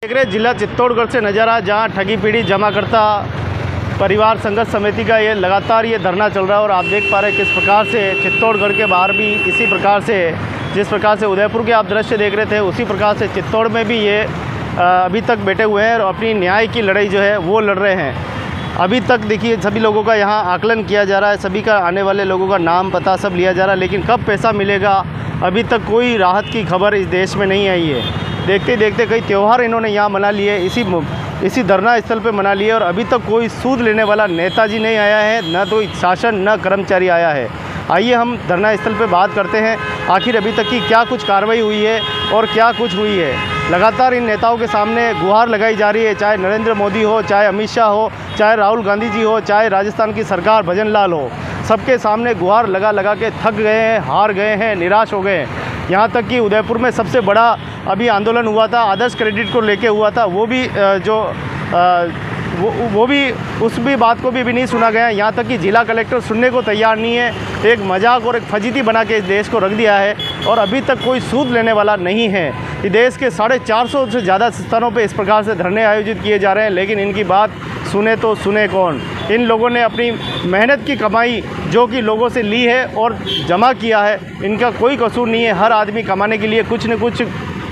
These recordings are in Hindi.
देख रहे जिला चित्तौड़गढ़ से नज़ारा, जहां ठगी पीड़ित जमाकर्ता परिवार संघर्ष समिति का ये लगातार धरना चल रहा है। और आप देख पा रहे हैं किस प्रकार से चित्तौड़गढ़ के बाहर भी इसी प्रकार से, जिस प्रकार से उदयपुर के आप दृश्य देख रहे थे, उसी प्रकार से चित्तौड़ में भी ये अभी तक बैठे हुए हैं और अपनी न्याय की लड़ाई जो है वो लड़ रहे हैं। अभी तक देखिए सभी लोगों का यहाँ आकलन किया जा रहा है, सभी का आने वाले लोगों का नाम पता सब लिया जा रहा है, लेकिन कब पैसा मिलेगा अभी तक कोई राहत की खबर इस देश में नहीं आई है। देखते देखते कई त्यौहार इन्होंने यहाँ मना लिए, इसी धरना स्थल पे मना लिए, और अभी तक कोई सूद लेने वाला नेताजी नहीं आया है, न तो शासन न कर्मचारी आया है। आइए हम धरना स्थल पे बात करते हैं, आखिर अभी तक की क्या कुछ कार्रवाई हुई है और क्या कुछ हुई है। लगातार इन नेताओं के सामने गुहार लगाई जा रही है, चाहे नरेंद्र मोदी हो, चाहे अमित शाह हो, चाहे राहुल गांधी जी हो, चाहे राजस्थान की सरकार भजन लाल हो, सबके सामने गुहार लगा लगा के थक गए हैं, हार गए हैं, निराश हो गए हैं। यहाँ तक कि उदयपुर में सबसे बड़ा अभी आंदोलन हुआ था, आदर्श क्रेडिट को लेके हुआ था, वो भी उस बात को भी नहीं सुना गया। यहाँ तक कि जिला कलेक्टर सुनने को तैयार नहीं है, एक मजाक और एक फजीती बना के इस देश को रख दिया है, और अभी तक कोई सूद लेने वाला नहीं है। इस देश के 450 से ज़्यादा स्थानों पे इस प्रकार से धरने आयोजित किए जा रहे हैं, लेकिन इनकी बात सुने तो सुने कौन। इन लोगों ने अपनी मेहनत की कमाई जो कि लोगों से ली है और जमा किया है, इनका कोई कसूर नहीं है। हर आदमी कमाने के लिए कुछ न कुछ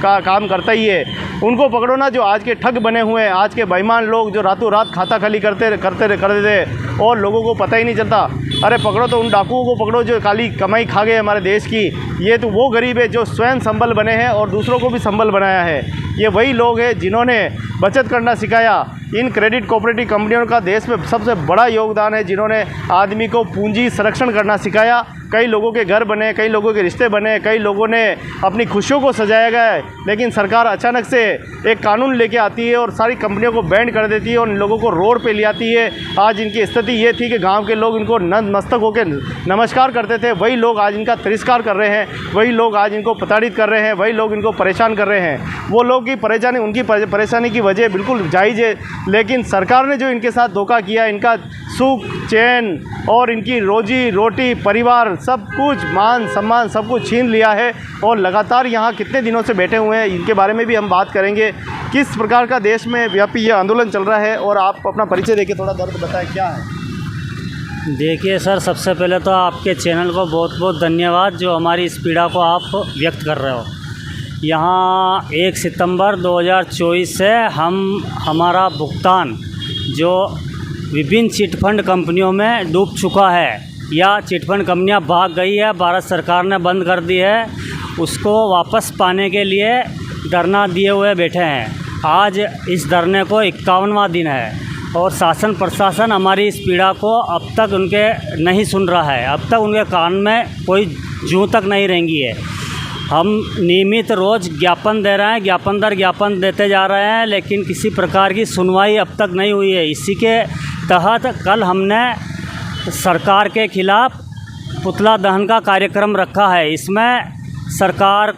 का काम करता ही है। उनको पकड़ो ना, जो आज के ठग बने हुए हैं, आज के बेईमान लोग जो रातों रात खाता खाली करते थे और लोगों को पता ही नहीं चलता। अरे पकड़ो तो उन डाकुओं को पकड़ो जो काली कमाई खा गए हमारे देश की। ये तो वो गरीब है जो स्वयं संबल बने हैं और दूसरों को भी संबल बनाया है। ये वही लोग हैं जिन्होंने बचत करना सिखाया। इन क्रेडिट कोऑपरेटिव कंपनियों का देश में सबसे बड़ा योगदान है, जिन्होंने आदमी को पूंजी संरक्षण करना सिखाया। कई लोगों के घर बने, कई लोगों के रिश्ते बने, कई लोगों ने अपनी खुशियों को सजाया गया है। लेकिन सरकार अचानक से एक कानून लेके आती है और सारी कंपनियों को बैंड कर देती है और इन लोगों को रोड पे ले आती है। आज इनकी स्थिति ये थी कि गांव के लोग इनको नतमस्तक होकर नमस्कार करते थे, वही लोग आज इनका तिरस्कार कर रहे हैं, वही लोग आज इनको प्रताड़ित कर रहे हैं, वही लोग इनको परेशान कर रहे हैं। वो लोग की परेशानी, उनकी परेशानी की वजह बिल्कुल जायज़ है, लेकिन सरकार ने जो इनके साथ धोखा किया, इनका सुख चैन और इनकी रोजी रोटी, परिवार, सब कुछ, मान सम्मान सब कुछ छीन लिया है। और लगातार यहाँ कितने दिनों से बैठे हुए हैं, इनके बारे में भी हम बात करेंगे। किस प्रकार का देश में व्यापी ये आंदोलन चल रहा है, और आप अपना परिचय देके थोड़ा दर्द बताएं क्या है। देखिए सर, सबसे पहले तो आपके चैनल को बहुत बहुत धन्यवाद जो हमारी इस पीड़ा को आप व्यक्त कर रहे हो। यहाँ 1 सितंबर 2024 से हमारा भुगतान जो विभिन्न चिटफंड कंपनियों में डूब चुका है या चिटफंड कंपनियां भाग गई है, भारत सरकार ने बंद कर दी है, उसको वापस पाने के लिए धरना दिए हुए बैठे हैं। आज इस धरने को 51वां दिन है और शासन प्रशासन हमारी इस पीड़ा को अब तक उनके नहीं सुन रहा है, अब तक उनके कान में कोई जूं तक नहीं रेंगी है। हम नियमित रोज़ ज्ञापन दे रहे हैं, ज्ञापन दर ज्ञापन देते जा रहे हैं, लेकिन किसी प्रकार की सुनवाई अब तक नहीं हुई है। इसी के तहत कल हमने सरकार के खिलाफ पुतला दहन का कार्यक्रम रखा है। इसमें सरकार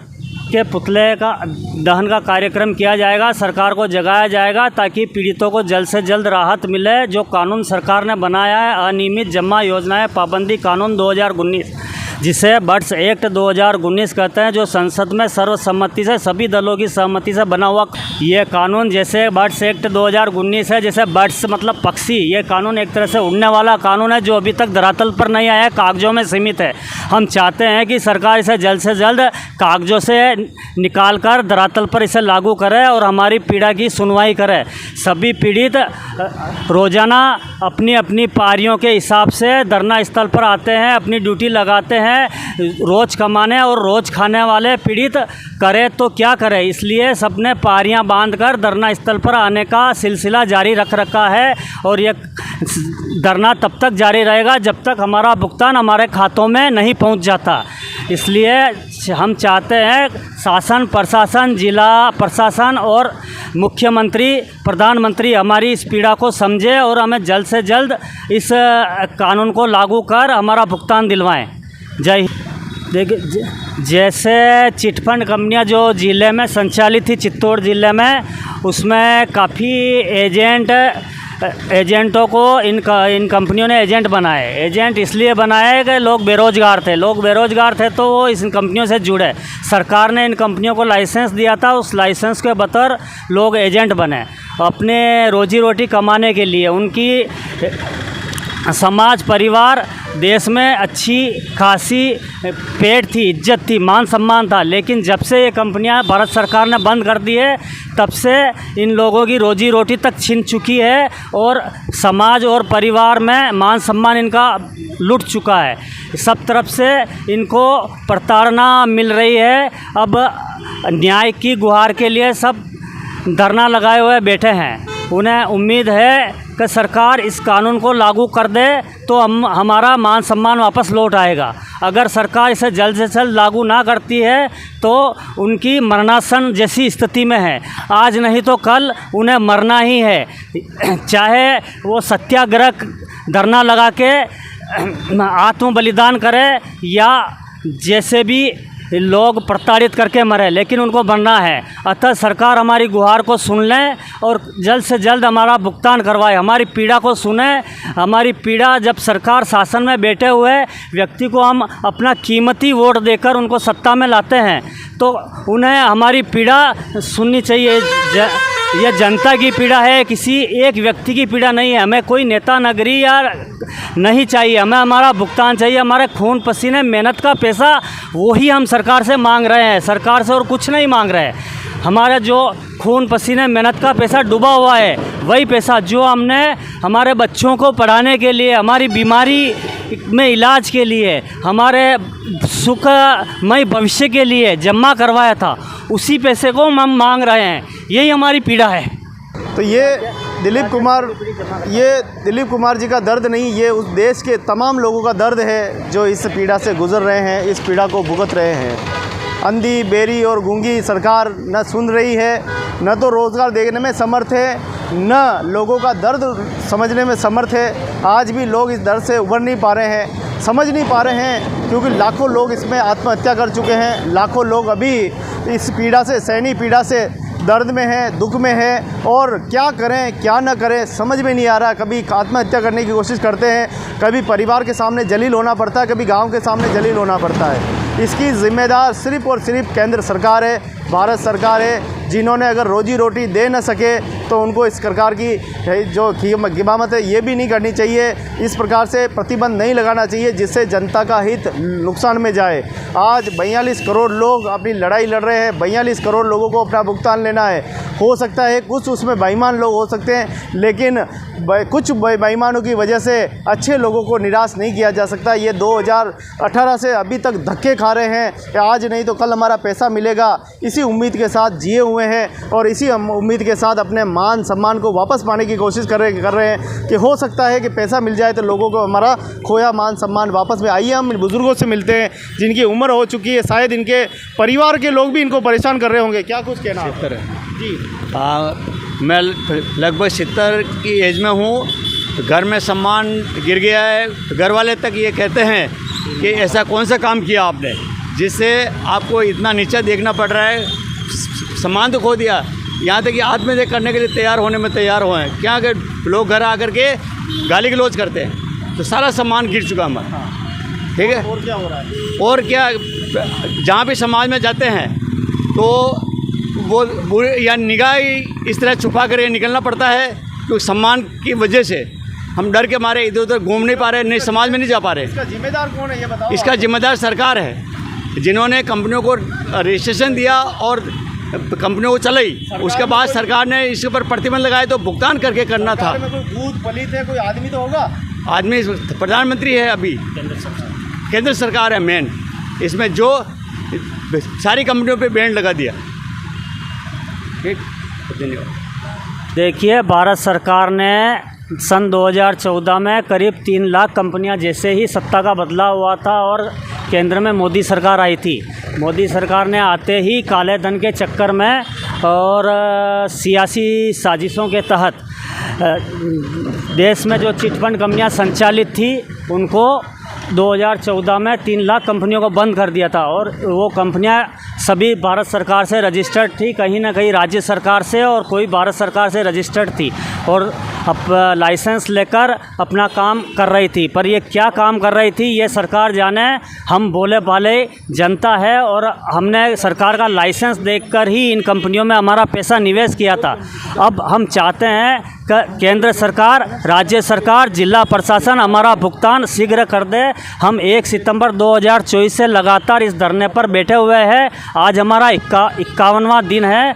के पुतले का दहन का कार्यक्रम किया जाएगा, सरकार को जगाया जाएगा ताकि पीड़ितों को जल्द से जल्द राहत मिले। जो कानून सरकार ने बनाया है, अनियमित जमा योजनाएं पाबंदी कानून 2019, जिसे बर्ड्स एक्ट 2019 कहते हैं, जो संसद में सर्वसम्मति से, सभी दलों की सहमति से बना हुआ ये कानून, जैसे बर्ड्स एक्ट 2019 है, जैसे बर्ड्स मतलब पक्षी, ये कानून एक तरह से उड़ने वाला कानून है जो अभी तक धरातल पर नहीं आया है, कागजों में सीमित है। हम चाहते हैं कि सरकार इसे जल्द से जल्द कागजों से निकाल कर धरातल पर इसे लागू करे और हमारी पीड़ा की सुनवाई करे। सभी पीड़ित रोज़ाना अपनी अपनी पारियों के हिसाब से धरना स्थल पर आते हैं, अपनी ड्यूटी लगाते हैं। रोज़ कमाने और रोज़ खाने वाले पीड़ित करे तो क्या करे, इसलिए सबने पारियां बांधकर धरना स्थल पर आने का सिलसिला जारी रख रखा है। और ये धरना तब तक जारी रहेगा जब तक हमारा भुगतान हमारे खातों में नहीं पहुंच जाता। इसलिए हम चाहते हैं शासन प्रशासन, जिला प्रशासन और मुख्यमंत्री, प्रधानमंत्री हमारी इस पीड़ा को समझे और हमें जल्द से जल्द इस कानून को लागू कर हमारा भुगतान दिलवाएं। जय। देखिए, जैसे चिटफंड कंपनियां जो ज़िले में संचालित थी, चित्तौड़ ज़िले में, उसमें काफ़ी एजेंट एजेंटों को इन कंपनियों ने एजेंट बनाए। एजेंट इसलिए बनाए कि लोग बेरोज़गार थे तो वो इन कंपनियों से जुड़े। सरकार ने इन कंपनियों को लाइसेंस दिया था, उस लाइसेंस के बतौर लोग एजेंट बने अपने रोजी रोटी कमाने के लिए। उनकी समाज, परिवार, देश में अच्छी खासी पेट थी, इज्जत थी, मान सम्मान था। लेकिन जब से ये कंपनियां भारत सरकार ने बंद कर दी है, तब से इन लोगों की रोजी रोटी तक छिन चुकी है और समाज और परिवार में मान सम्मान इनका लुट चुका है। सब तरफ से इनको प्रताड़ना मिल रही है। अब न्याय की गुहार के लिए सब धरना लगाए हुए बैठे हैं। उन्हें उम्मीद है कि सरकार इस कानून को लागू कर दे तो हमारा मान सम्मान वापस लौट आएगा। अगर सरकार इसे जल्द से जल्द लागू ना करती है तो उनकी मरणासन जैसी स्थिति में है। आज नहीं तो कल उन्हें मरना ही है, चाहे वो सत्याग्रह धरना लगा के आत्म बलिदान करे या जैसे भी लोग प्रताड़ित करके मरे, लेकिन उनको मरना है। अतः सरकार हमारी गुहार को सुन लें और जल्द से जल्द हमारा भुगतान करवाए, हमारी पीड़ा को सुने। हमारी पीड़ा, जब सरकार शासन में बैठे हुए व्यक्ति को हम अपना कीमती वोट देकर उनको सत्ता में लाते हैं तो उन्हें हमारी पीड़ा सुननी चाहिए। यह जनता की पीड़ा है, किसी एक व्यक्ति की पीड़ा नहीं है। हमें कोई नेता नगरी या नहीं चाहिए, हमें हमारा भुगतान चाहिए। हमारे खून पसीने मेहनत का पैसा वही हम सरकार से मांग रहे हैं, सरकार से और कुछ नहीं मांग रहे हैं। हमारे जो खून पसीने मेहनत का पैसा डूबा हुआ है, वही पैसा जो हमने हमारे बच्चों को पढ़ाने के लिए, हमारी बीमारी में इलाज के लिए, हमारे सुखमय भविष्य के लिए जमा करवाया था, उसी पैसे को हम मांग रहे हैं। यही हमारी पीड़ा है। तो ये दिलीप कुमार जी का दर्द नहीं, ये उस देश के तमाम लोगों का दर्द है जो इस पीड़ा से गुजर रहे हैं, इस पीड़ा को भुगत रहे हैं। अंधी, बेरी और गूंगी सरकार न सुन रही है, न तो रोज़गार देने में समर्थ है, न लोगों का दर्द समझने में समर्थ है। आज भी लोग इस दर्द से उभर नहीं पा रहे हैं, समझ नहीं पा रहे हैं, क्योंकि लाखों लोग इसमें आत्महत्या कर चुके हैं। लाखों लोग अभी इस पीड़ा से, सहनी पीड़ा से दर्द में है, दुख में है, और क्या करें क्या न करें समझ में नहीं आ रहा। कभी आत्महत्या करने की कोशिश करते हैं, कभी परिवार के सामने जलील होना पड़ता है, कभी गांव के सामने जलील होना पड़ता है। इसकी ज़िम्मेदार सिर्फ़ और सिर्फ केंद्र सरकार है, भारत सरकार है, जिन्होंने अगर रोजी रोटी दे न सके तो उनको इस प्रकार की जो गिमामत है ये भी नहीं करनी चाहिए। इस प्रकार से प्रतिबंध नहीं लगाना चाहिए जिससे जनता का हित नुकसान में जाए। आज 42 करोड़ लोग अपनी लड़ाई लड़ रहे हैं, 42 करोड़ लोगों को अपना भुगतान लेना है। हो सकता है कुछ उसमें बेईमान लोग हो सकते हैं, लेकिन कुछ बेईमानों की वजह से अच्छे लोगों को निराश नहीं किया जा सकता। ये 2018 से अभी तक धक्के खा रहे हैं कि आज नहीं तो कल हमारा पैसा मिलेगा, इसी उम्मीद के साथ जिए हुए हैं और इसी उम्मीद के साथ अपने मान सम्मान को वापस पाने की कोशिश कर रहे हैं कि हो सकता है कि पैसा मिल जाए तो लोगों को हमारा खोया मान सम्मान वापस में। आइए हम बुज़ुर्गों से मिलते हैं जिनकी उम्र हो चुकी है, शायद इनके परिवार के लोग भी इनको परेशान कर रहे होंगे। क्या कुछ कहना है जी? मैं लगभग 70 की एज में हूँ। घर में सम्मान गिर गया है। घर वाले तक ये कहते हैं कि ऐसा कौन सा काम किया आपने जिससे आपको इतना नीचा देखना पड़ रहा है। सम्मान तो खो दिया, यहाँ तक कि आत्महत्या करने के लिए तैयार होने में तैयार हुए हैं। क्या अगर लोग घर आकर के गाली गलौज करते हैं तो सारा सम्मान गिर चुका हमारा। ठीक है, और क्या हो रहा है? और क्या, जहाँ भी समाज में जाते हैं तो वो या निगाह इस तरह छुपा कर निकलना पड़ता है क्योंकि सम्मान की वजह से हम डर के मारे इधर उधर घूम नहीं पा रहे, नहीं समाज में नहीं जा पा रहे। इसका जिम्मेदार कौन है ये बताओ? इसका जिम्मेदार सरकार है, जिन्होंने कंपनियों को रजिस्ट्रेशन दिया और कंपनियों को चलाई। उसके बाद सरकार ने इसके ऊपर प्रतिबंध लगाए तो भुगतान करके करना था। में कोई भूत पलित है, कोई आदमी तो होगा। आदमी प्रधानमंत्री है, अभी केंद्र सरकार है मेन, इसमें जो सारी कंपनियों पे बैन लगा दिया। ठीक, धन्यवाद। देखिए, भारत सरकार ने सन 2014 में करीब 3 लाख कंपनियां जैसे ही सत्ता का बदलाव हुआ था और केंद्र में मोदी सरकार आई थी, मोदी सरकार ने आते ही काले धन के चक्कर में और सियासी साजिशों के तहत देश में जो चिटफंड कंपनियां संचालित थी उनको 2014 में 3 लाख कंपनियों को बंद कर दिया था। और वो कंपनियां सभी भारत सरकार से रजिस्टर्ड थी, कहीं ना कहीं राज्य सरकार से और कोई भारत सरकार से रजिस्टर्ड थी। और लाइसेंस लेकर अपना काम कर रही थी। पर ये क्या काम कर रही थी ये सरकार जाने, हम भोले भाले जनता है और हमने सरकार का लाइसेंस देखकर ही इन कंपनियों में हमारा पैसा निवेश किया था। अब हम चाहते हैं कि केंद्र सरकार, राज्य सरकार, जिला प्रशासन हमारा भुगतान शीघ्र कर दे। हम 1 सितंबर 2024 से लगातार इस धरने पर बैठे हुए हैं। आज हमारा 51वां दिन है।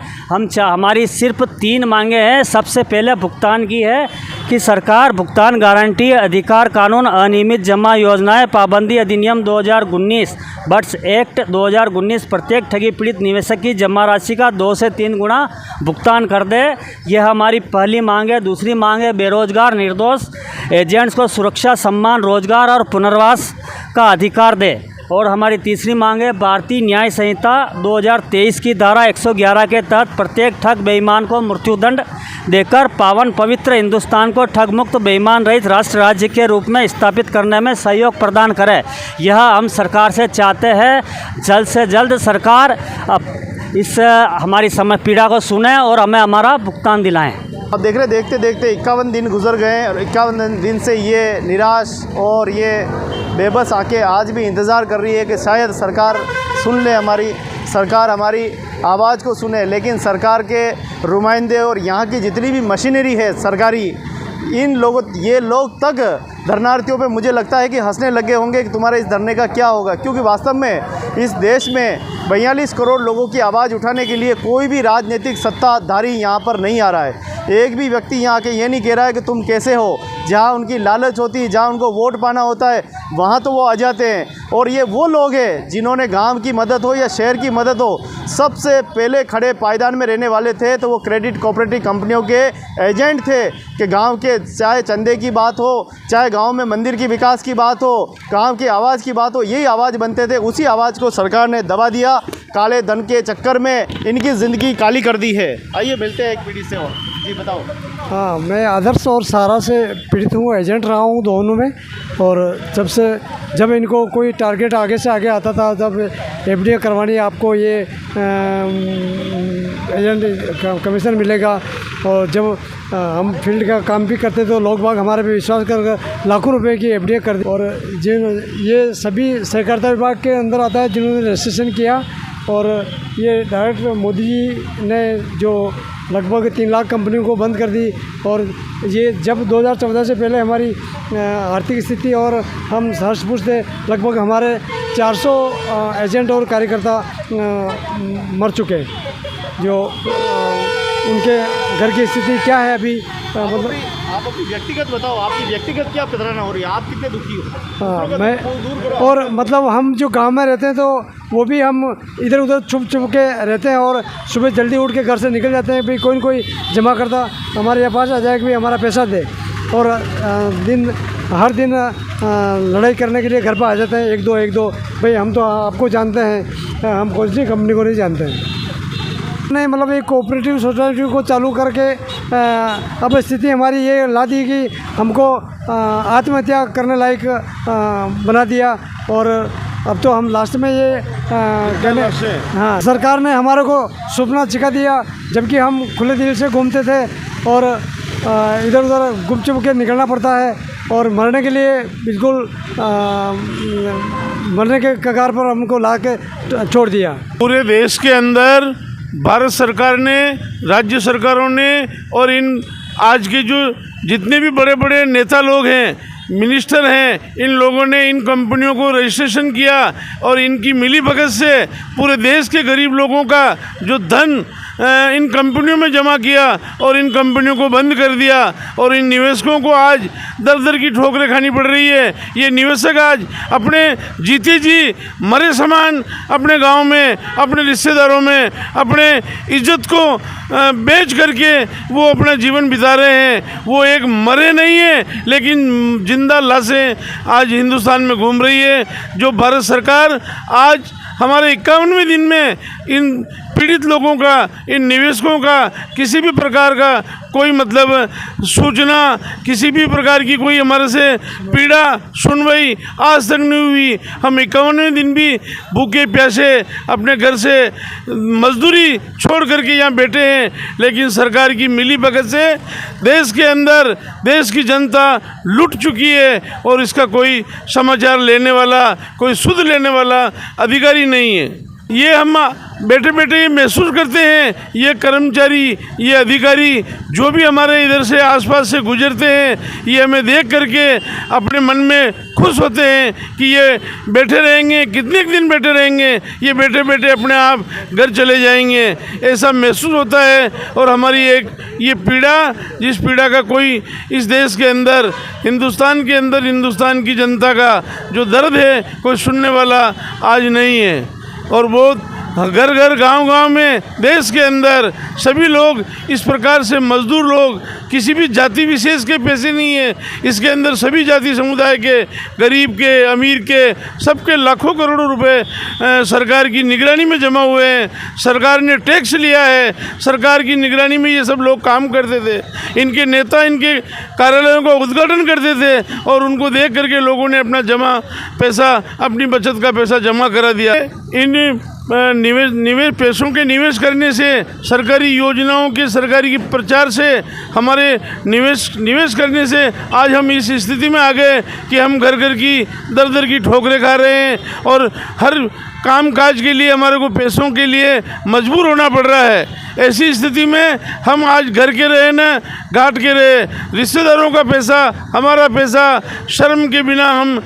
हमारी सिर्फ 3 मांगे हैं। सबसे पहले भुगतान की है कि सरकार भुगतान गारंटी अधिकार कानून, अनियमित जमा योजनाएं, पाबंदी अधिनियम 2019 बट्स एक्ट 2019 प्रत्येक ठगी पीड़ित निवेशक की जमा राशि का 2 से 3 गुना भुगतान कर दे। यह हमारी पहली मांग है। दूसरी मांग है बेरोजगार निर्दोष एजेंट्स को सुरक्षा, सम्मान, रोजगार और पुनर्वास का अधिकार दे। और हमारी तीसरी मांग है भारतीय न्याय संहिता 2023 की धारा 111 के तहत प्रत्येक ठग बेईमान को मृत्युदंड देकर पावन पवित्र हिंदुस्तान को ठग मुक्त बेईमान रहित राष्ट्र राज्य के रूप में स्थापित करने में सहयोग प्रदान करे। यह हम सरकार से चाहते हैं। जल्द से जल्द सरकार इस हमारी पीड़ा को सुने और हमें हमारा भुगतान दिलाएं। अब देख रहे देखते देखते 51 दिन गुजर गए और 51 दिन से ये निराश और ये बेबस आके आज भी इंतज़ार कर रही है कि शायद सरकार सुन ले, सरकार हमारी आवाज़ को सुने। लेकिन सरकार के नुमाइंदे और यहाँ की जितनी भी मशीनरी है सरकारी, ये लोग तक धरनार्थियों पे मुझे लगता है कि हंसने लगे होंगे कि तुम्हारे इस धरने का क्या होगा। क्योंकि वास्तव में इस देश में 42 करोड़ लोगों की आवाज़ उठाने के लिए कोई भी राजनीतिक सत्ताधारी यहाँ पर नहीं आ रहा है। एक भी व्यक्ति यहाँ के ये नहीं कह रहा है कि तुम कैसे हो। जहाँ उनकी लालच होती है, जहाँ उनको वोट पाना होता है, वहाँ तो वो आ जाते हैं। और ये वो लोग हैं जिन्होंने गांव की मदद हो या शहर की मदद हो, सबसे पहले खड़े पायदान में रहने वाले थे तो वो क्रेडिट कोऑपरेटिव कंपनियों के एजेंट थे कि गांव के चाहे चंदे की बात हो, चाहे गांव में मंदिर की विकास की बात हो, गांव की आवाज़ की बात हो, यही आवाज़ बनते थे। उसी आवाज़ को सरकार ने दबा दिया। काले धन के चक्कर में इनकी ज़िंदगी काली कर दी है। आइए मिलते हैं एक पीढ़ी से और। जी बताओ। हाँ, मैं आदर्श और सारा से पीड़ित हूँ, एजेंट रहा हूँ दोनों में। और जब इनको कोई टारगेट आगे से आगे आता था, जब एफडीए करवानी आपको ये एजेंट कमीशन मिलेगा, और जब हम फील्ड का काम भी करते तो लोग बाग हमारे पे विश्वास कर लाखों रुपए की एफडीए कर दी। और ये सभी सहकारिता विभाग के अंदर आता है जिन्होंने रजिस्ट्रेशन किया। और ये डायरेक्ट मोदी जी ने जो लगभग 3 लाख कंपनियों को बंद कर दी। और ये जब 2014 से पहले हमारी आर्थिक स्थिति और हम हर्ष-पुष्ट थे, लगभग हमारे 400 एजेंट और कार्यकर्ता मर चुके हैं। जो उनके घर की स्थिति क्या है अभी, मतलब आप अपनी व्यक्तिगत बताओ, आपकी व्यक्तिगत क्या प्रताड़ना हो रही है, आप कितने दुखी हो? हाँ, मैं और मतलब हम जो गांव में रहते हैं तो वो भी हम इधर उधर छुप के रहते हैं। और सुबह जल्दी उठ के घर से निकल जाते हैं, भाई कोई न कोई जमा करता हमारे यहाँ पास आ जाए कि भाई हमारा पैसा दे। और हर दिन लड़ाई करने के लिए घर पर आ जाते हैं एक दो। भाई हम तो आपको जानते हैं, हम कौन सी कंपनी को नहीं जानते हैं। नहीं, मतलब एक कोऑपरेटिव सोसाइटी को चालू करके अब स्थिति हमारी ये ला दी कि हमको आत्महत्या करने लायक बना दिया। और अब तो हम लास्ट में ये कहने, हाँ, सरकार ने हमारे को सपना चिखा दिया, जबकि हम खुले दिल से घूमते थे और इधर उधर गुप चुप के निकलना पड़ता है। और मरने के लिए बिल्कुल मरने के कगार पर हमको ला के छोड़ दिया। पूरे देश के अंदर भारत सरकार ने, राज्य सरकारों ने और इन आज के जो जितने भी बड़े बड़े नेता लोग हैं, मिनिस्टर हैं, इन लोगों ने इन कंपनियों को रजिस्ट्रेशन किया और इनकी मिलीभगत से पूरे देश के गरीब लोगों का जो धन इन कंपनियों में जमा किया और इन कंपनियों को बंद कर दिया। और इन निवेशकों को आज दर दर की ठोकरें खानी पड़ रही है। ये निवेशक आज अपने जीते जी मरे समान अपने गांव में, अपने रिश्तेदारों में अपने इज्जत को बेच करके वो अपना जीवन बिता रहे हैं। वो एक मरे नहीं है, लेकिन जिंदा लाशें आज हिंदुस्तान में घूम रही है। जो भारत सरकार आज हमारे 51वें दिन में इन पीड़ित लोगों का, इन निवेशकों का किसी भी प्रकार का कोई मतलब सूचना, किसी भी प्रकार की कोई हमारे से पीड़ा सुनवाई आज तक नहीं हुई। हम 51वें दिन भी भूखे प्यासे अपने घर से मजदूरी छोड़ करके यहाँ बैठे हैं, लेकिन सरकार की मिली भगत से देश के अंदर देश की जनता लुट चुकी है और इसका कोई समाचार लेने वाला, कोई सुध लेने वाला अधिकारी नहीं है। ये हम बैठे बैठे ये महसूस करते हैं, ये कर्मचारी, ये अधिकारी जो भी हमारे इधर से आसपास से गुजरते हैं, ये हमें देख करके अपने मन में खुश होते हैं कि ये बैठे रहेंगे, कितने दिन बैठे रहेंगे, ये बैठे बैठे अपने आप घर चले जाएंगे, ऐसा महसूस होता है। और हमारी एक ये पीड़ा, जिस पीड़ा का कोई इस देश के अंदर, हिंदुस्तान के अंदर, हिंदुस्तान की जनता का जो दर्द है कोई सुनने वाला आज नहीं है। और बहुत घर घर गांव गांव में देश के अंदर सभी लोग इस प्रकार से मजदूर लोग, किसी भी जाति विशेष के पैसे नहीं है, इसके अंदर सभी जाति समुदाय के, गरीब के, अमीर के, सबके लाखों करोड़ों रुपए सरकार की निगरानी में जमा हुए हैं। सरकार ने टैक्स लिया है, सरकार की निगरानी में ये सब लोग काम करते थे। इनके नेता इनके कार्यालयों का उद्घाटन करते थे और उनको देख करके लोगों ने अपना जमा पैसा, अपनी बचत का पैसा जमा करा दिया। इन निवेश पैसों के निवेश करने से, सरकारी योजनाओं के सरकारी की प्रचार से, हमारे निवेश करने से आज हम इस स्थिति में आ गए कि हम घर घर की दर दर की ठोकरें खा रहे हैं और हर काम काज के लिए हमारे को पैसों के लिए मजबूर होना पड़ रहा है। ऐसी स्थिति में हम आज घर के रहे न घाट के रहे, रिश्तेदारों का पैसा, हमारा पैसा, शर्म के बिना हम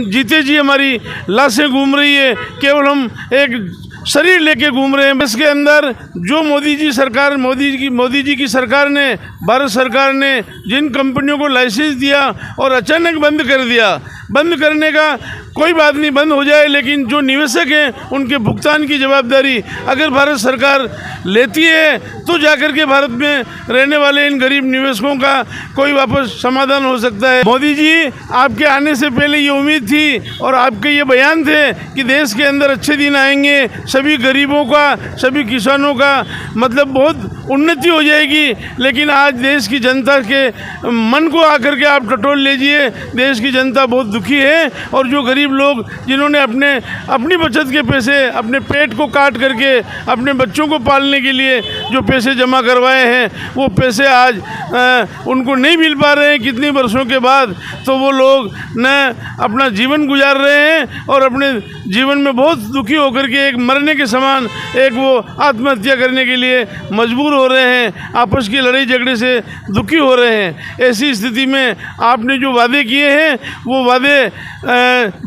जीते जी हमारी लाशें घूम रही है, केवल हम एक शरीर लेके घूम रहे हैं। इसके अंदर जो मोदी जी की सरकार ने, भारत सरकार ने जिन कंपनियों को लाइसेंस दिया और अचानक बंद कर दिया, बंद करने का कोई बात नहीं, बंद हो जाए, लेकिन जो निवेशक हैं उनके भुगतान की जवाबदारी अगर भारत सरकार लेती है तो जाकर के भारत में रहने वाले इन गरीब निवेशकों का कोई वापस समाधान हो सकता है। मोदी जी, आपके आने से पहले ये उम्मीद थी और आपके ये बयान थे कि देश के अंदर अच्छे दिन आएंगे, सभी गरीबों का, सभी किसानों का मतलब बहुत उन्नति हो जाएगी। लेकिन आज देश की जनता के मन को आकर के आप टटोल लीजिए, देश की जनता बहुत दुखी है और जो गरीब लोग जिन्होंने अपनी बचत के पैसे, अपने पेट को काट करके अपने बच्चों को पालने के लिए जो पैसे जमा करवाए हैं, वो पैसे आज उनको नहीं मिल पा रहे हैं कितने वर्षों के बाद, तो वो लोग न अपना जीवन गुजार रहे हैं और अपने जीवन में बहुत दुखी होकर के एक मरने के समान एक वो आत्महत्या करने के लिए मजबूर हो रहे हैं, आपस की लड़ाई झगड़े से दुखी हो रहे हैं। ऐसी स्थिति में आपने जो वादे किए हैं वो वादे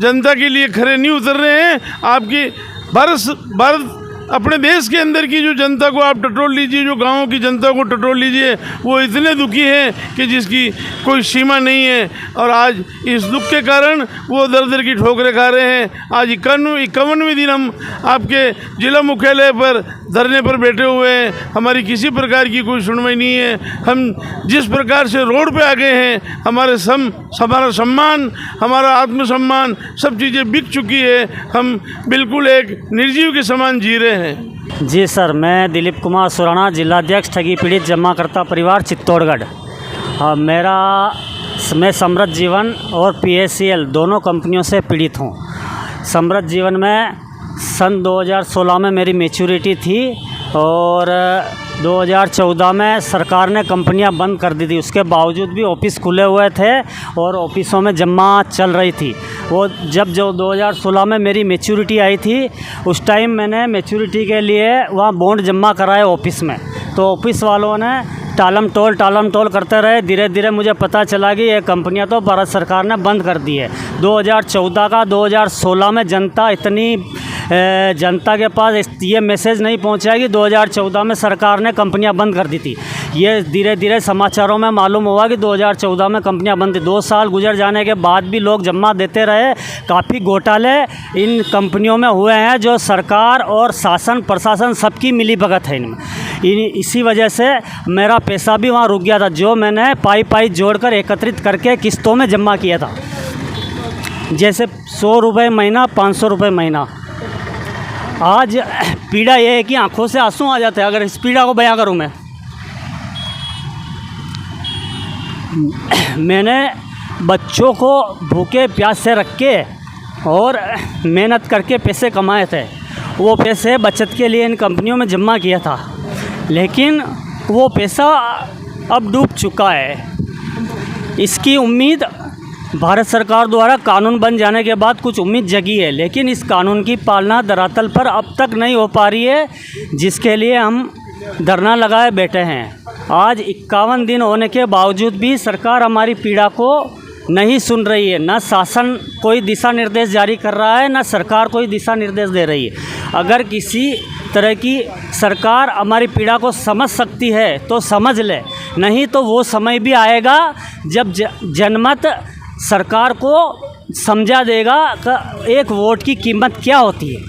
जनता के लिए खरे नहीं उतर रहे हैं। आपकी भारत अपने देश के अंदर की जो जनता को आप टटोल लीजिए, जो गाँव की जनता को टटोल लीजिए, वो इतने दुखी हैं कि जिसकी कोई सीमा नहीं है। और आज इस दुख के कारण वो दर दर की ठोकरें खा रहे हैं। आज 51वें दिन हम आपके जिला मुख्यालय पर धरने पर बैठे हुए हैं, हमारी किसी प्रकार की कोई सुनवाई नहीं है। हम जिस प्रकार से रोड पे आ गए हैं, हमारा सम्मान, हमारा आत्मसम्मान, सब चीज़ें बिक चुकी है। हम बिल्कुल एक निर्जीव के समान जी रहे हैं। जी सर, मैं दिलीप कुमार सुराना, जिलाध्यक्ष ठगी पीड़ित जमाकर्ता परिवार चित्तौड़गढ़। मैं समृद्ध जीवन और PACL दोनों कंपनियों से पीड़ित हूँ। समृद्ध जीवन में सन 2016 में मेरी मैच्योरिटी थी और 2014 में सरकार ने कंपनियां बंद कर दी थी। उसके बावजूद भी ऑफिस खुले हुए थे और ऑफिसों में जमा चल रही थी। वो जब 2016 में मेरी मैच्योरिटी आई थी, उस टाइम मैंने मैच्योरिटी के लिए वहाँ बॉन्ड जमा कराए ऑफिस में, तो ऑफिस वालों ने टालम टोल करते रहे। धीरे धीरे मुझे पता चला कि ये कंपनियां तो भारत सरकार ने बंद कर दी है। 2014 का 2016 में जनता के पास ये मैसेज नहीं पहुंचा कि 2014 में सरकार ने कंपनियां बंद कर दी थी। ये धीरे धीरे समाचारों में मालूम हुआ कि 2014 में कंपनियां बंद थी। 2 साल गुजर जाने के बाद भी लोग जमा देते रहे। काफ़ी घोटाले इन कंपनियों में हुए हैं, जो सरकार और शासन प्रशासन सबकी मिलीभगत है इनमें। इसी वजह से मेरा पैसा भी वहाँ रुक गया था, जो मैंने पाई जोड़कर एकत्रित करके किस्तों में जमा किया था, जैसे 100 रुपये महीना, 500 रुपये महीना। आज पीड़ा ये है कि आंखों से आंसू आ जाते हैं अगर इस पीड़ा को बयां करूं मैं। मैंने बच्चों को भूखे प्यास से रख के और मेहनत करके पैसे कमाए थे, वो पैसे बचत के लिए इन कंपनियों में जमा किया था, लेकिन वो पैसा अब डूब चुका है। इसकी उम्मीद भारत सरकार द्वारा कानून बन जाने के बाद कुछ उम्मीद जगी है, लेकिन इस कानून की पालना धरातल पर अब तक नहीं हो पा रही है, जिसके लिए हम धरना लगाए बैठे हैं। आज 51 दिन होने के बावजूद भी सरकार हमारी पीड़ा को नहीं सुन रही है। ना शासन कोई दिशा निर्देश जारी कर रहा है, ना सरकार कोई दिशा निर्देश दे रही है। अगर किसी तरह की सरकार हमारी पीड़ा को समझ सकती है तो समझ ले, नहीं तो वो समय भी आएगा जब जनमत सरकार को समझा देगा कि एक वोट की कीमत क्या होती है।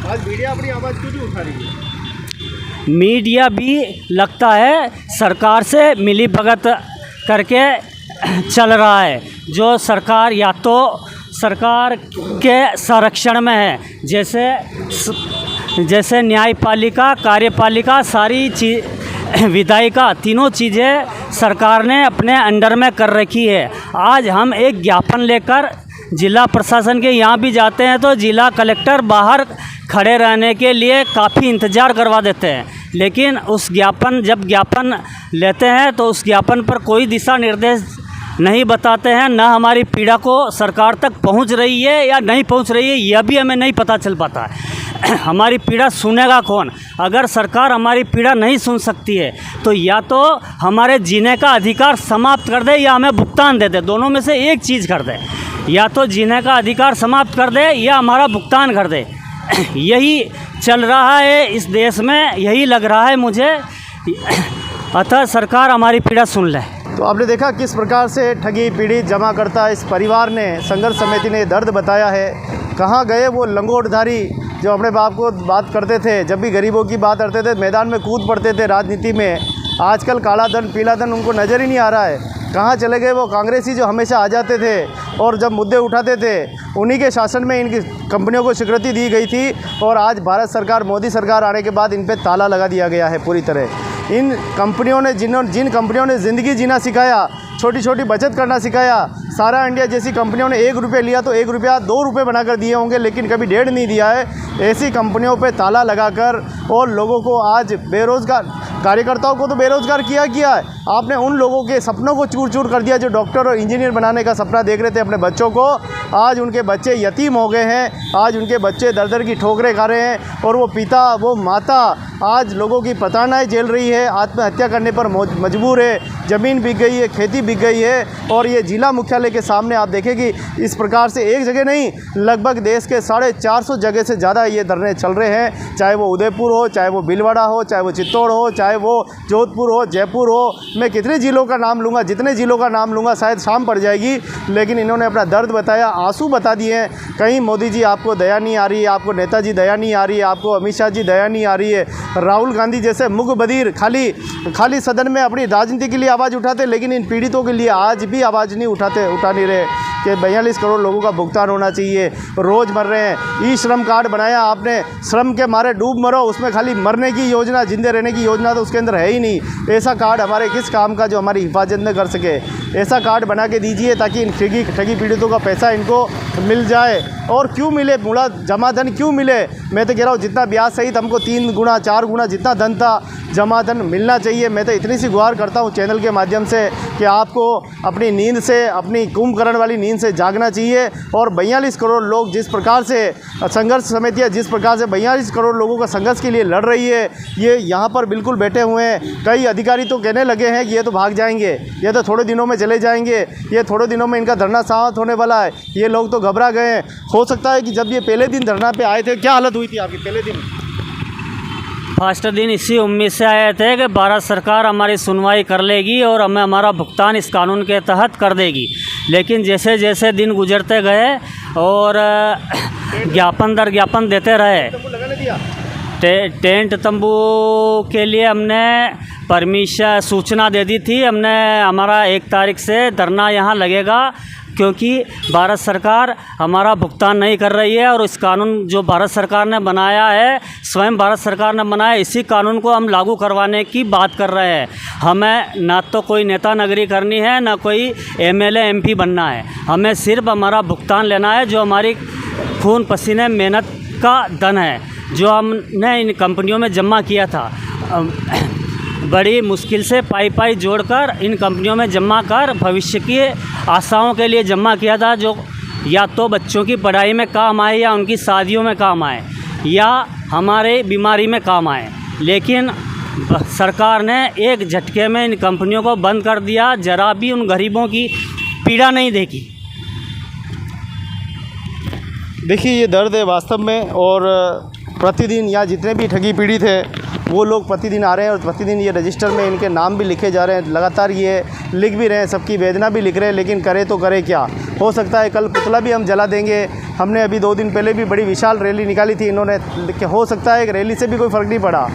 आज मीडिया अपनी आवाज़ क्यों नहीं उठा रही है? मीडिया भी लगता है सरकार से मिली भगत करके चल रहा है, जो सरकार या तो सरकार के संरक्षण में है, जैसे न्यायपालिका, कार्यपालिका, सारी विधायिका, तीनों चीज़ें सरकार ने अपने अंडर में कर रखी है। आज हम एक ज्ञापन लेकर जिला प्रशासन के यहाँ भी जाते हैं तो जिला कलेक्टर बाहर खड़े रहने के लिए काफ़ी इंतज़ार करवा देते हैं, लेकिन जब ज्ञापन लेते हैं तो उस ज्ञापन पर कोई दिशा निर्देश नहीं बताते हैं। ना हमारी पीड़ा को सरकार तक पहुंच रही है या नहीं पहुंच रही है, यह भी हमें नहीं पता चल पाता है। हमारी पीड़ा सुनेगा कौन? अगर सरकार हमारी पीड़ा नहीं सुन सकती है तो या तो हमारे जीने का अधिकार समाप्त कर दे या हमें भुगतान दे दे, दोनों में से एक चीज़ कर दे। या तो जीने का अधिकार समाप्त कर दे या हमारा भुगतान कर दे। यही चल रहा है इस देश में, यही लग रहा है मुझे। अतः सरकार हमारी पीड़ा सुन ले। तो आपने देखा किस प्रकार से ठगी पीड़ित जमा करता इस परिवार ने, संघर्ष समिति ने दर्द बताया है। कहाँ गए वो लंगोटधारी जो अपने बाप को बात करते थे, जब भी गरीबों की बात करते थे मैदान में कूद पड़ते थे राजनीति में। आजकल काला धन पीला धन उनको नज़र ही नहीं आ रहा है। कहाँ चले गए वो कांग्रेसी जो हमेशा आ जाते थे और जब मुद्दे उठाते थे? उन्हीं के शासन में इनकी कंपनियों को स्वीकृति दी गई थी और आज भारत सरकार, मोदी सरकार आने के बाद इन पे ताला लगा दिया गया है पूरी तरह। इन कंपनियों ने जिन कंपनियों ने ज़िंदगी जीना सिखाया, छोटी छोटी बचत करना सिखाया, सारा इंडिया जैसी कंपनियों ने 1 रुपये लिया तो 1 रुपया 2 रुपये बनाकर दिए होंगे, लेकिन कभी 1.5 नहीं दिया है। ऐसी कंपनियों पे ताला लगाकर और लोगों को आज बेरोज़गार, कार्यकर्ताओं को तो बेरोज़गार किया है। आपने उन लोगों के सपनों को चूर चूर कर दिया जो डॉक्टर और इंजीनियर बनाने का सपना देख रहे थे अपने बच्चों को। आज उनके बच्चे यतीम हो गए हैं, आज उनके बच्चे दर दर की ठोकरें खा रहे हैं और वो पिता, वो माता आज लोगों की प्रताड़नाएं झेल रही है, आत्महत्या करने पर मजबूर है। ज़मीन बिक गई है, खेती बिक गई है। और ये जिला मुख्यालय के सामने आप देखें कि इस प्रकार से एक जगह नहीं, लगभग देश के 450 जगह से ज़्यादा ये धरने चल रहे हैं। चाहे वो उदयपुर हो, चाहे वो भीलवाड़ा हो, चाहे वो चित्तौड़ हो, चाहे वो जोधपुर हो, जयपुर हो। मैं कितने ज़िलों का नाम लूँगा, जितने ज़िलों का नाम लूँगा शायद शाम पड़ जाएगी, लेकिन इन्होंने अपना दर्द बताया, आंसू बता दिए हैं। कहीं मोदी जी आपको दया नहीं आ रही है, आपको नेताजी दया नहीं आ रही है, आपको अमित शाह जी दया नहीं आ रही है। राहुल गांधी जैसे मुख बधिर खाली सदन में अपनी राजनीति के लिए आवाज़ उठाते, लेकिन इन पीड़ितों के लिए आज भी आवाज़ नहीं उठा नहीं रहे कि 42 करोड़ लोगों का भुगतान होना चाहिए। रोज़ मर रहे हैं। ई श्रम कार्ड बनाया आपने, श्रम के मारे डूब मरो, उसमें खाली मरने की योजना, जिंदे रहने की योजना तो उसके अंदर है ही नहीं। ऐसा कार्ड हमारे किस काम का जो हमारी हिफाजत न कर सके? ऐसा कार्ड बना के दीजिए ताकि इन ठगी पीड़ितों का पैसा इनको मिल जाए। और क्यों मिले? मूला जमा धन क्यों मिले? मैं तो कह रहा हूँ जितना ब्याज सहित हमको 3 गुना 4 गुना जितना धन था जमा धन मिलना चाहिए। मैं तो इतनी सी गुहार करता हूँ चैनल के माध्यम से कि आपको अपनी नींद से, अपनी कुंभकर्ण वाली नींद से जागना चाहिए। और 42 करोड़ लोग जिस प्रकार से संघर्ष समितियाँ जिस प्रकार से 42 करोड़ लोगों का संघर्ष के लिए लड़ रही है, ये यहाँ पर बिल्कुल बैठे हुए हैं। कई अधिकारी तो कहने लगे हैं कि ये तो भाग जाएंगे, ये तो थोड़े दिनों में चले जाएंगे, ये थोड़े दिनों में इनका धरना समाप्त होने वाला है। ये लोग तो घबरा गए हैं। हो सकता है कि जब ये पहले दिन धरना पे आए थे, क्या हालत हुई थी आपकी पहले दिन? फर्स्ट दिन इसी उम्मीद से आए थे कि भारत सरकार हमारी सुनवाई कर लेगी और हमें हमारा भुगतान इस कानून के तहत कर देगी। लेकिन जैसे जैसे दिन गुजरते गए और ज्ञापन दर ज्ञापन देते रहे, टेंट तंबू के लिए हमने परमिशन सूचना दे दी थी। हमने हमारा 1 तारीख से धरना यहाँ लगेगा क्योंकि भारत सरकार हमारा भुगतान नहीं कर रही है। और इस कानून जो भारत सरकार ने बनाया है, स्वयं भारत सरकार ने बनाया, इसी कानून को हम लागू करवाने की बात कर रहे हैं। हमें ना तो कोई नेता नगरी करनी है, ना कोई एमएलए एमपी बनना है। हमें सिर्फ हमारा भुगतान लेना है, जो हमारी खून पसीने मेहनत का धन है, जो हमने इन कंपनियों में जमा किया था। बड़ी मुश्किल से पाई जोड़कर इन कंपनियों में जमा कर भविष्य की आशाओं के लिए जमा किया था, जो या तो बच्चों की पढ़ाई में काम आए, या उनकी शादियों में काम आए, या हमारे बीमारी में काम आए। लेकिन सरकार ने एक झटके में इन कंपनियों को बंद कर दिया, जरा भी उन गरीबों की पीड़ा नहीं देखी। देखिए ये दर्द है वास्तव में। और प्रतिदिन यहाँ जितने भी ठगी पीड़ित हैं वो लोग प्रतिदिन आ रहे हैं और प्रतिदिन ये रजिस्टर में इनके नाम भी लिखे जा रहे हैं। लगातार ये लिख भी रहे हैं, सबकी वेदना भी लिख रहे हैं, लेकिन करे तो करे क्या। हो सकता है कल पुतला भी हम जला देंगे। हमने अभी 2 दिन पहले भी बड़ी विशाल रैली निकाली थी इन्होंने, हो सकता है एक रैली से भी कोई फ़र्क नहीं पड़ा,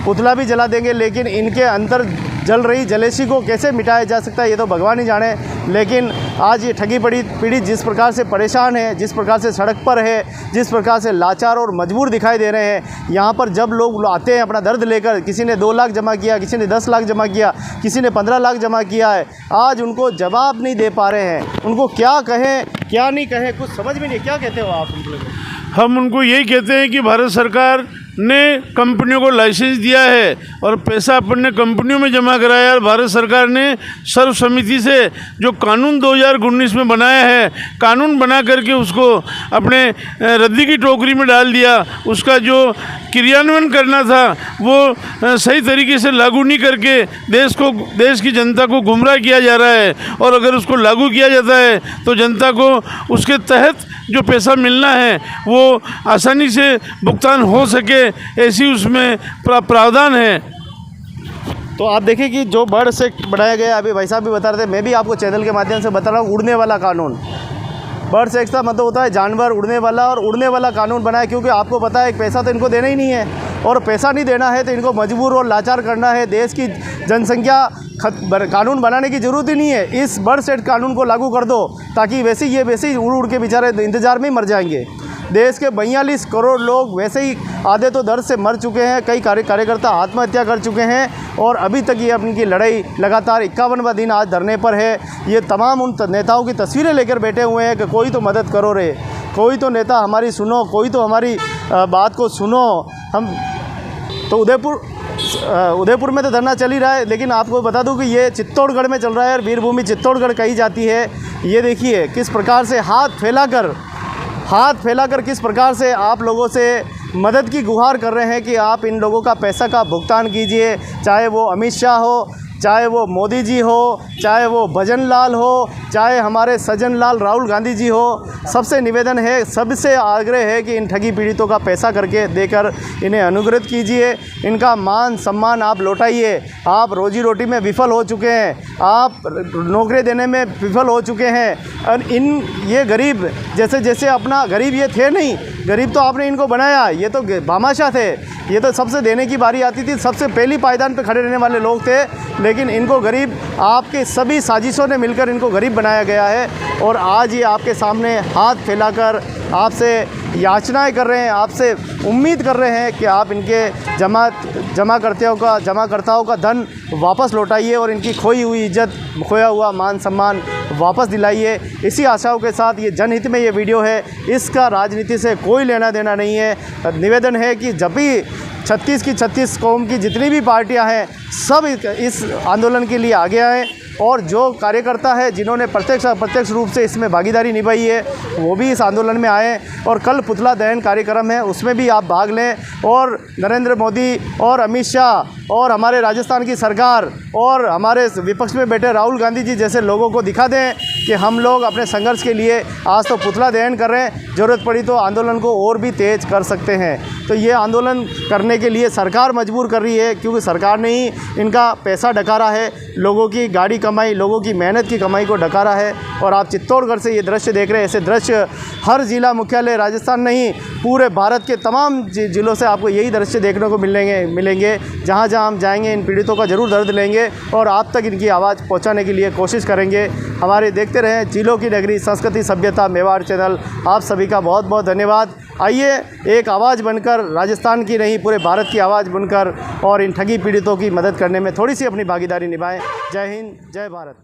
पुतला भी जला देंगे। लेकिन इनके अंदर जल रही जलेसी को कैसे मिटाया जा सकता है ये तो भगवान ही जाने। लेकिन आज ये ठगी पीड़ित जिस प्रकार से परेशान है, जिस प्रकार से सड़क पर है, जिस प्रकार से लाचार और मजबूर दिखाई दे रहे हैं, यहाँ पर जब लोग आते हैं अपना दर्द लेकर, किसी ने 2 लाख जमा किया, किसी ने 10 लाख जमा किया, किसी ने 15 लाख जमा किया है, आज उनको जवाब नहीं दे पा रहे हैं। उनको क्या कहें क्या नहीं कहें कुछ समझ में नहीं। क्या कहते हो आप उनको? हम उनको यही कहते हैं कि भारत सरकार ने कंपनियों को लाइसेंस दिया है और पैसा अपने कंपनियों में जमा कराया। और भारत सरकार ने सर्व समिति से जो कानून 2019 में बनाया है, कानून बना करके उसको अपने रद्दी की टोकरी में डाल दिया। उसका जो क्रियान्वयन करना था वो सही तरीके से लागू नहीं करके देश की जनता को गुमराह किया जा रहा है। और अगर उसको लागू किया जाता है तो जनता को उसके तहत जो पैसा मिलना है वो आसानी से भुगतान हो सके, ऐसी उसमें प्रावधान है। तो आप देखिए कि जो बर्ड्स एक्ट बनाया गया, अभी भाई साहब भी बता रहे थे, मैं भी आपको चैनल के माध्यम से बता रहा हूँ, उड़ने वाला कानून। बर्ड्स एक्ट का मतलब होता है जानवर उड़ने वाला, और उड़ने वाला कानून बनाया क्योंकि आपको पता है पैसा तो इनको देना ही नहीं है, और पैसा नहीं देना है तो इनको मजबूर और लाचार करना है। देश की जनसंख्या कानून बनाने की ज़रूरत ही नहीं है, इस बर्ड्स एक्ट कानून को लागू कर दो, ताकि वैसे ही उड़ उड़ के बेचारे इंतज़ार में ही मर जाएंगे। देश के 42 करोड़ लोग वैसे ही आधे तो दर्द से मर चुके हैं, कई कार्यकर्ता आत्महत्या कर चुके हैं, और अभी तक ये अपनी लड़ाई लगातार 51वां दिन आज धरने पर है। ये तमाम उन नेताओं की तस्वीरें लेकर बैठे हुए हैं कि कोई तो मदद करो रे, कोई तो नेता हमारी सुनो, कोई तो हमारी बात को सुनो। हम तो उदयपुर में तो धरना चल ही रहा है, लेकिन आपको बता दूं कि ये चित्तौड़गढ़ में चल रहा है और वीरभूमि चित्तौड़गढ़ कही जाती है। ये देखिए किस प्रकार से हाथ फैलाकर किस प्रकार से आप लोगों से मदद की गुहार कर रहे हैं कि आप इन लोगों का पैसा का भुगतान कीजिए, चाहे वो अमित शाह हो, चाहे वो मोदी जी हो, चाहे वो भजन लाल हो, चाहे हमारे सज्जन लाल राहुल गांधी जी हो। सबसे निवेदन है, सबसे आग्रह है कि इन ठगी पीड़ितों का पैसा करके देकर इन्हें अनुग्रहित कीजिए, इनका मान सम्मान आप लौटाइए। आप रोजी रोटी में विफल हो चुके हैं, आप नौकरी देने में विफल हो चुके हैं, और ये गरीब जैसे अपना गरीब ये थे नहीं, गरीब तो आपने इनको बनाया, ये तो भामाशाह थे, ये तो सबसे देने की बारी आती थी, सबसे पहली पायदान पे खड़े रहने वाले लोग थे, लेकिन इनको गरीब आपके सभी साजिशों ने मिलकर इनको गरीब बनाया गया है। और आज ये आपके सामने हाथ फैलाकर आपसे याचनाएं कर रहे हैं, आपसे उम्मीद कर रहे हैं कि आप इनके जमाकर्ताओं का धन वापस लौटाइए और इनकी खोई हुई इज्जत, खोया हुआ मान सम्मान वापस दिलाइए। इसी आशाओं के साथ ये जनहित में ये वीडियो है, इसका राजनीति से कोई लेना देना नहीं है। निवेदन है कि जब भी 36 कौम की जितनी भी पार्टियां हैं सब इस आंदोलन के लिए आगे आएँ, और जो कार्यकर्ता है जिन्होंने प्रत्यक्ष रूप से इसमें भागीदारी निभाई है वो भी इस आंदोलन में आए। और कल पुतला दहन कार्यक्रम है, उसमें भी आप भाग लें, और नरेंद्र मोदी और अमित शाह और हमारे राजस्थान की सरकार और हमारे विपक्ष में बैठे राहुल गांधी जी जैसे लोगों को दिखा दें कि हम लोग अपने संघर्ष के लिए आज तो पुतला दहन कर रहे हैं, ज़रूरत पड़ी तो आंदोलन को और भी तेज़ कर सकते हैं। तो ये आंदोलन करने के लिए सरकार मजबूर कर रही है, क्योंकि सरकार ने ही इनका पैसा डकारा है, लोगों की गाड़ी कमाई, लोगों की मेहनत की कमाई को डकारा है। और आप चित्तौड़गढ़ से ये दृश्य देख रहे हैं, ऐसे दृश्य हर ज़िला मुख्यालय राजस्थान नहीं, पूरे भारत के तमाम ज़िलों से आपको यही दृश्य देखने को मिलेंगे। जहाँ जहाँ हम जाएंगे इन पीड़ितों का ज़रूर दर्द लेंगे और आप तक इनकी आवाज़ पहुँचाने के लिए कोशिश करेंगे। हमारे देखते देखते रहें जिलों की नगरी संस्कृति सभ्यता मेवाड़ चैनल। आप सभी का बहुत बहुत धन्यवाद। आइए एक आवाज़ बनकर, राजस्थान की नहीं पूरे भारत की आवाज़ बनकर और इन ठगी पीड़ितों की मदद करने में थोड़ी सी अपनी भागीदारी निभाएं। जय हिंद, जय भारत।